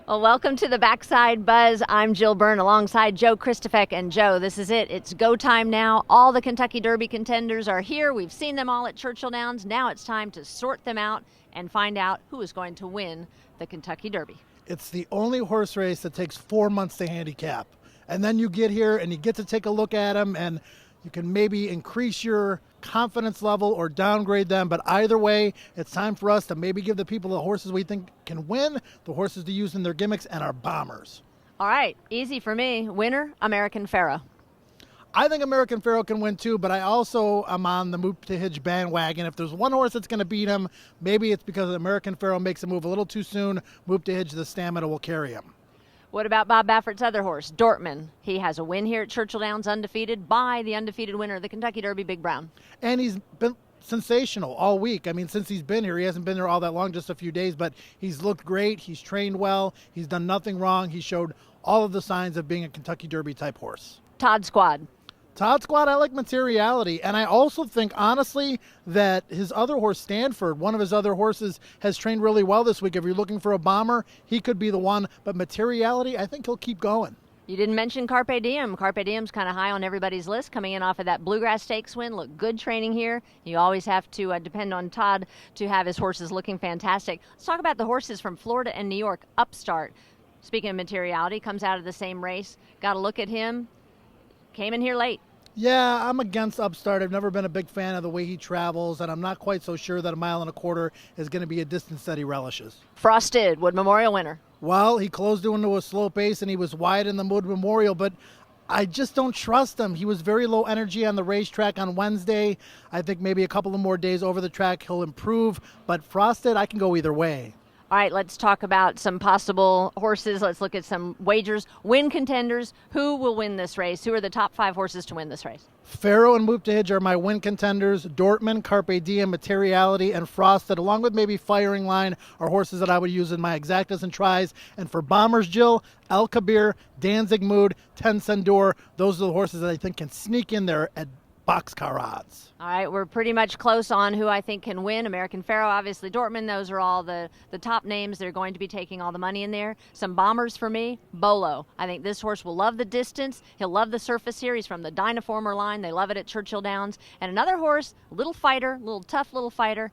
Well, welcome to the Backside Buzz. I'm Jill Byrne alongside Joe Kristufek. And Joe, this is it. It's go time now. All the Kentucky Derby contenders are here. We've seen them all at Churchill Downs. Now it's time to sort them out and find out who is going to win the Kentucky Derby. It's the only horse race that takes 4 months to handicap. And then you get here and you get to take a look at them, and you can maybe increase your confidence level or downgrade them. But either way, it's time for us to maybe give the people the horses we think can win, the horses to use in their gimmicks, and our bombers. All right, easy for me. Winner, American Pharoah. I think American Pharoah can win too, but I also am on the Moop to Hitch bandwagon. If there's one horse that's going to beat him, maybe it's because American Pharoah makes a move a little too soon. Moop to Hitch, the stamina will carry him. What about Bob Baffert's other horse, Dortmund? He has a win here at Churchill Downs, undefeated, by the undefeated winner of the Kentucky Derby, Big Brown. And he's been sensational all week. I mean, since he's been here, he hasn't been there all that long, just a few days, but he's looked great. He's trained well. He's done nothing wrong. He showed all of the signs of being a Kentucky Derby type horse. Todd Squad. Todd Squad, I like Materiality, and I also think, honestly, that his other horse, Stanford, one of his other horses, has trained really well this week. If you're looking for a bomber, he could be the one, but Materiality, I think he'll keep going. You didn't mention Carpe Diem. Carpe Diem's kind of high on everybody's list, coming in off of that Bluegrass Stakes win. Look, good training here. You always have to depend on Todd to have his horses looking fantastic. Let's talk about the horses from Florida and New York. Upstart, speaking of Materiality, comes out of the same race. Got to look at him. Came in here late. Yeah, I'm against Upstart. I've never been a big fan of the way he travels, and I'm not quite so sure that 1.25 miles is going to be a distance that he relishes. Frosted, Wood Memorial winner. Well, he closed into a slow pace, and he was wide in the Wood Memorial, but I just don't trust him. He was very low energy on the racetrack on Wednesday. I think maybe a couple of more days over the track he'll improve, but Frosted, I can go either way. All right, let's talk about some possible horses. Let's look at some wagers. Win contenders. Who will win this race? Who are the top 5 horses to win this race? Pharoah and Moop to Hitch are my win contenders. Dortmund, Carpe Diem, Materiality, and Frosted, along with maybe Firing Line, are horses that I would use in my exactas and tries. And for bombers, Jill, El Kabir, Danzig Mood, Ten Sendor, those are the horses that I think can sneak in there at boxcar odds. All right, we're pretty much close on who I think can win. American Pharoah, obviously Dortmund, those are all the top names. They're going to be taking all the money in there. Some bombers for me, Bolo. I think this horse will love the distance. He'll love the surface here. He's from the Dynaformer line. They love it at Churchill Downs. And another horse, little fighter, little tough little fighter.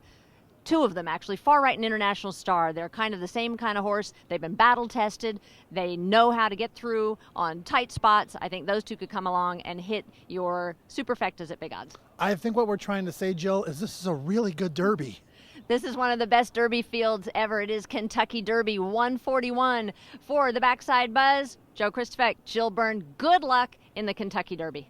2 of them, actually, Far Right and International Star. They're kind of the same kind of horse. They've been battle tested. They know how to get through on tight spots. I think those 2 could come along and hit your superfectas at big odds. I think what we're trying to say, Jill, is this is a really good Derby. This is one of the best Derby fields ever. It is Kentucky Derby 141. For the Backside Buzz, Joe Kristufek, Jill Byrne, good luck in the Kentucky Derby.